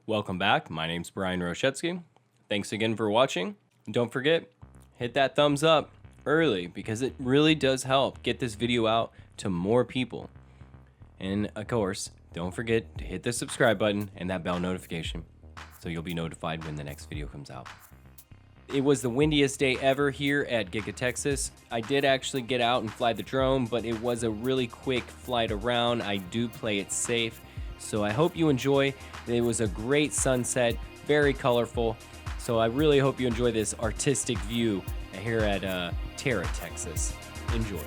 Welcome back. My name's Bryan Roschetzky. Thanks again for watching. Don't forget, hit that thumbs up early because it really does help get this video out to more people. And of course, don't forget to hit the subscribe button and that bell notification so you'll be notified when the next video comes out. It was the windiest day ever here at Giga, Texas. I did actually get out and fly the drone, but it was a really quick flight around. I do play it safe, so I hope you enjoy. It was a great sunset, very colorful, so I really hope you enjoy this artistic view here at TeraTexas. Enjoy.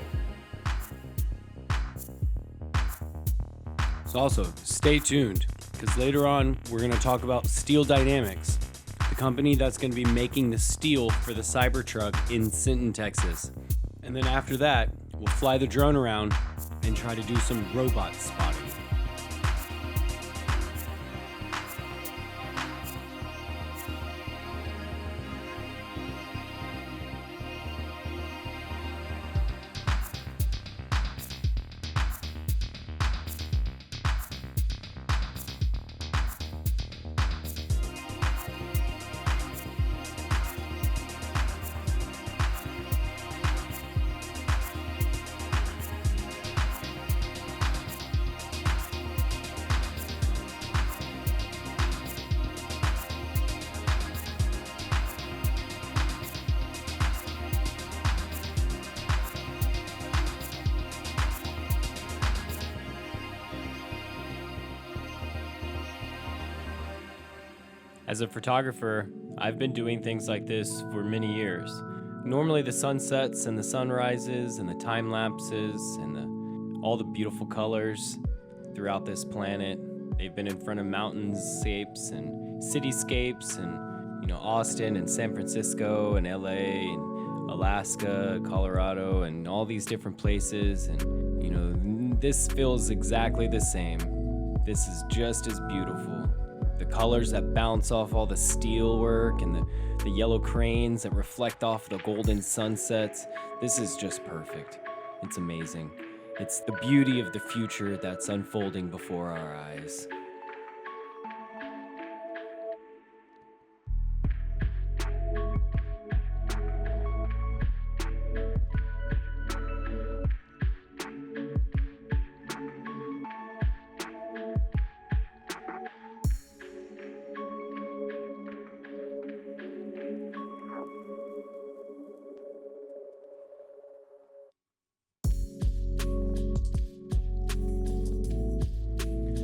So also, stay tuned, because later on we're going to talk about Steel Dynamics, the company that's going to be making the steel for the Cybertruck in Sinton, Texas. And then after that, we'll fly the drone around and try to do some robot spotting. As a photographer, I've been doing things like this for many years. Normally the sunsets and the sunrises and the time lapses and all the beautiful colors throughout this planet. They've been in front of mountainscapes and cityscapes and, Austin and San Francisco and LA and Alaska, Colorado, and all these different places. And, this feels exactly the same. This is just as beautiful. The colors that bounce off all the steel work and the yellow cranes that reflect off the golden sunsets. This is just perfect. It's amazing. It's the beauty of the future that's unfolding before our eyes.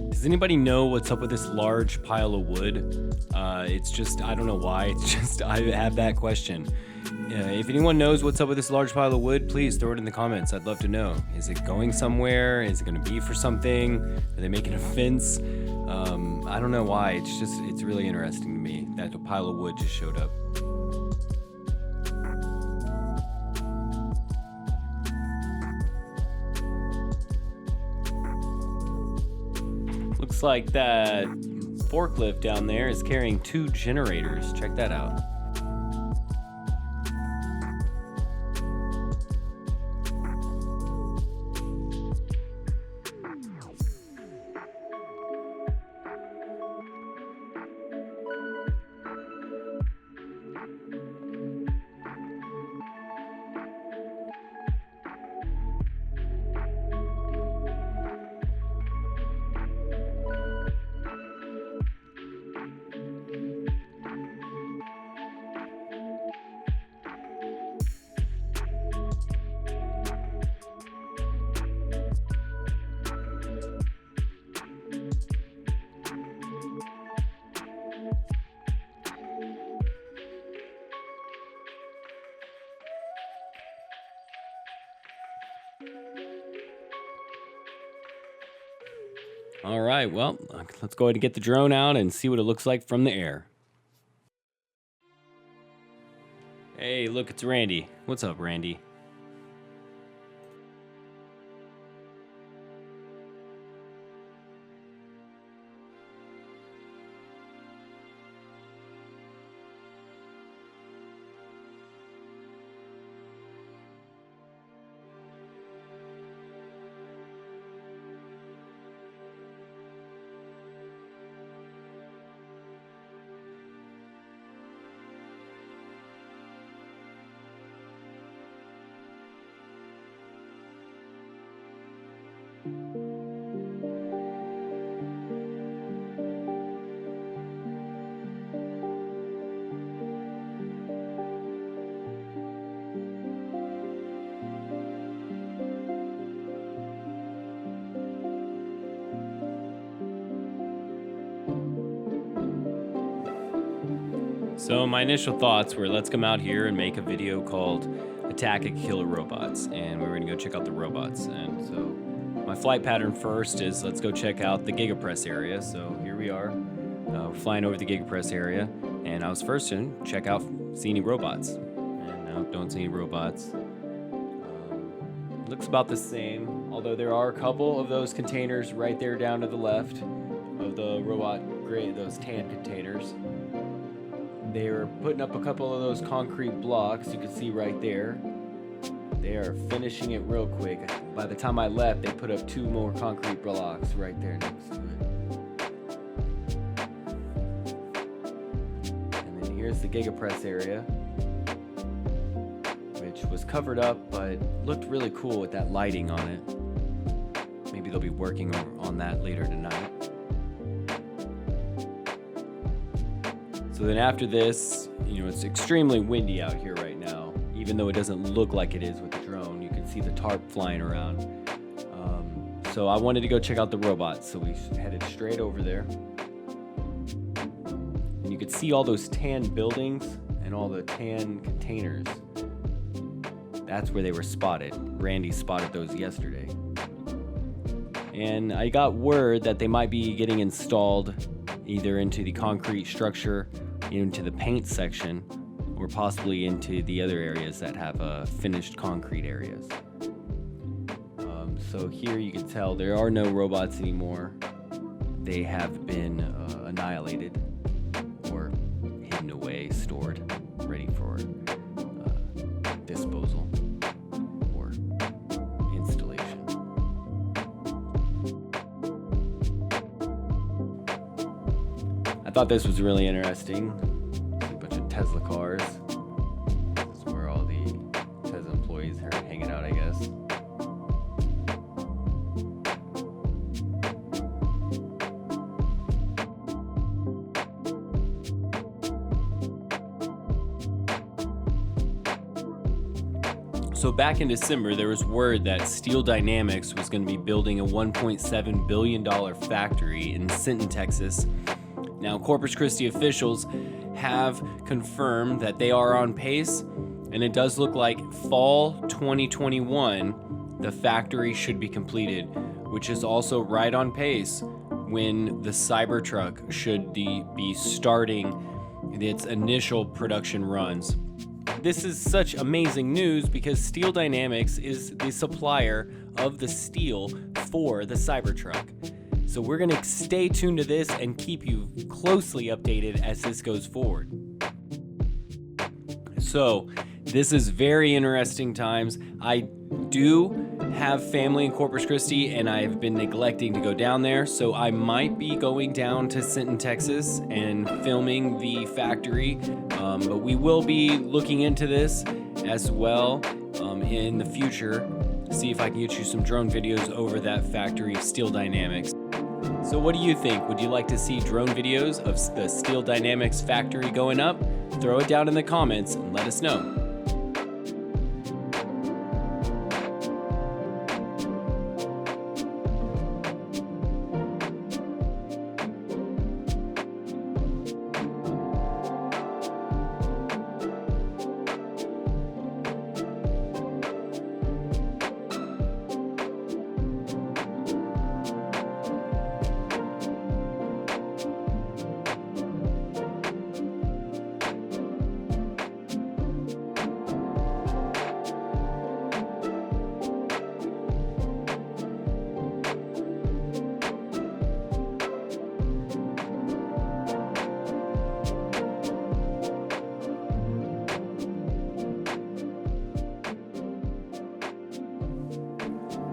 Does anybody know what's up with this large pile of wood? It's just, I don't know why, it's just, I have that question. If anyone knows what's up with this large pile of wood, please throw it in the comments. I'd love to know. Is it going somewhere? Is it gonna be for something? Are they making a fence? I don't know why, it's really interesting to me that a pile of wood just showed up. Looks like that forklift down there is carrying 2 generators. Check that out. All right, well, let's go ahead and get the drone out and see what it looks like from the air. Hey, look, it's Randy. What's up, Randy? So my initial thoughts were, let's come out here and make a video called Attack and Killer Robots, and we're gonna go check out the robots. And so my flight pattern first is, let's go check out the Gigapress area. So here we are, we're flying over the Gigapress area, and I was first to check out, see any robots. And no, don't see any robots. Looks about the same, although there are a couple of those containers right there down to the left of the robot gray, those tan containers. They are putting up a couple of those concrete blocks, you can see right there. They are finishing it real quick. By the time I left, they put up 2 more concrete blocks right there next to it. And then here's the Gigapress area, which was covered up, but looked really cool with that lighting on it. Maybe they'll be working on that later tonight. So then after this, it's extremely windy out here right now, even though it doesn't look like it is with the drone. You can see the tarp flying around. So I wanted to go check out the robots, so we headed straight over there. And you could see all those tan buildings and all the tan containers. That's where they were spotted. Randy spotted those yesterday. And I got word that they might be getting installed either into the concrete structure, into the paint section, or possibly into the other areas that have finished concrete areas. So here you can tell there are no robots anymore. They have been annihilated or hidden away, stored, ready for disposal or installation. I thought this was really interesting. A bunch of Tesla cars. This is where all the Tesla employees are hanging out, I guess. So back in December, there was word that Steel Dynamics was going to be building a $1.7 billion factory in Sinton, Texas. Now, Corpus Christi officials have confirmed that they are on pace, and it does look like fall 2021, the factory should be completed, which is also right on pace when the Cybertruck should be starting its initial production runs. This is such amazing news because Steel Dynamics is the supplier of the steel for the Cybertruck. So we're going to stay tuned to this and keep you closely updated as this goes forward. So this is very interesting times. I do have family in Corpus Christi and I've been neglecting to go down there. So I might be going down to Sinton, Texas and filming the factory. But we will be looking into this as well in the future. See if I can get you some drone videos over that factory, Steel Dynamics. So what do you think? Would you like to see drone videos of the Steel Dynamics factory going up? Throw it down in the comments and let us know.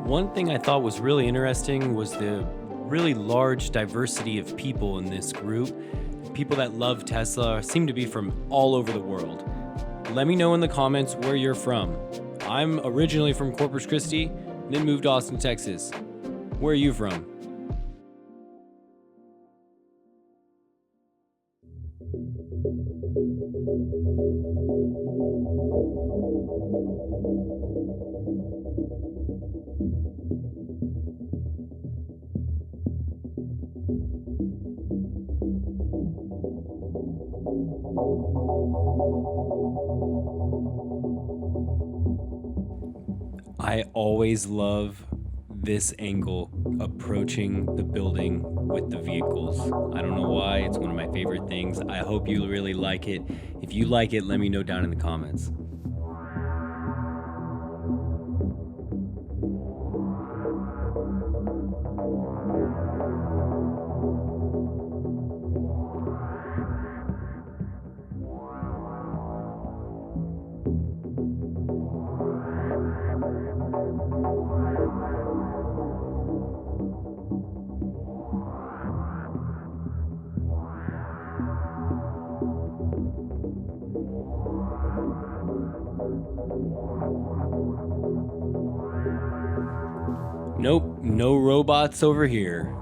One thing I thought was really interesting was the really large diversity of people in this group. People that love Tesla seem to be from all over the world. Let me know in the comments where you're from. I'm originally from Corpus Christi, then moved to Austin, Texas. Where are you from? I always love this angle approaching the building with the vehicles. I don't know why, it's one of my favorite things. I hope you really like it. If you like it, let me know down in the comments. Nope, no robots over here.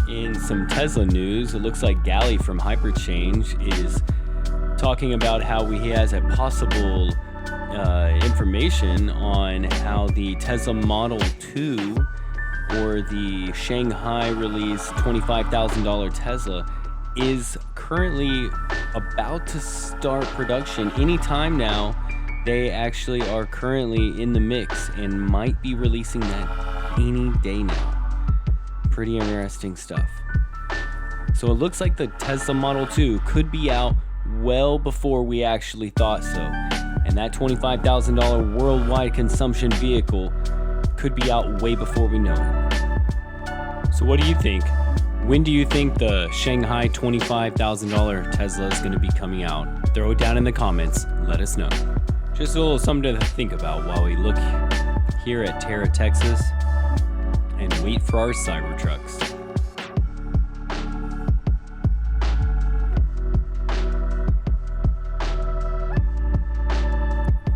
In some Tesla news, it looks like Gally from Hyperchange is talking about how he has a possible information on how the Tesla Model 2 or the Shanghai release $25,000 Tesla is currently about to start production anytime now. They actually are currently in the mix and might be releasing that any day now. Pretty interesting stuff. So it looks like the Tesla Model 2 could be out well before we actually thought so. And that $25,000 worldwide consumption vehicle could be out way before we know it. So what do you think? When do you think the Shanghai $25,000 Tesla is going to be coming out? Throw it down in the comments. Let us know. Just a little something to think about while we look here at TeraTexas and wait for our Cybertrucks.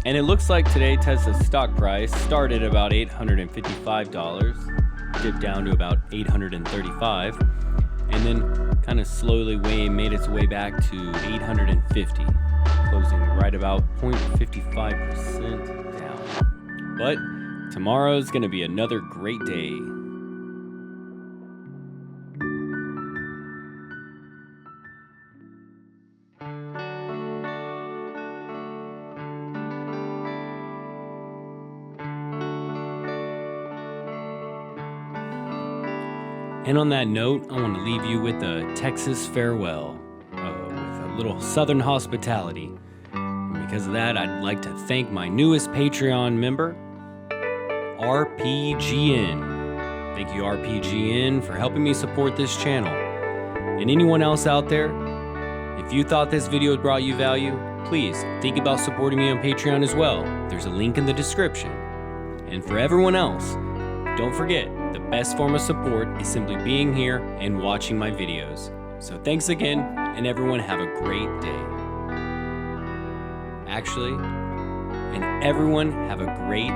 And it looks like today Tesla's stock price started about $855, dipped down to about $835, and then kind of slowly made its way back to $850, closing right about 0.55% down. But tomorrow's going to be another great day. And on that note, I want to leave you with a Texas farewell, with a little Southern hospitality. And because of that, I'd like to thank my newest Patreon member, RPGN. Thank you, RPGN, for helping me support this channel. And anyone else out there, if you thought this video brought you value, please think about supporting me on Patreon as well. There's a link in the description. And for everyone else, don't forget, the best form of support is simply being here and watching my videos. So thanks again, and everyone have a great day. Actually, and everyone have a great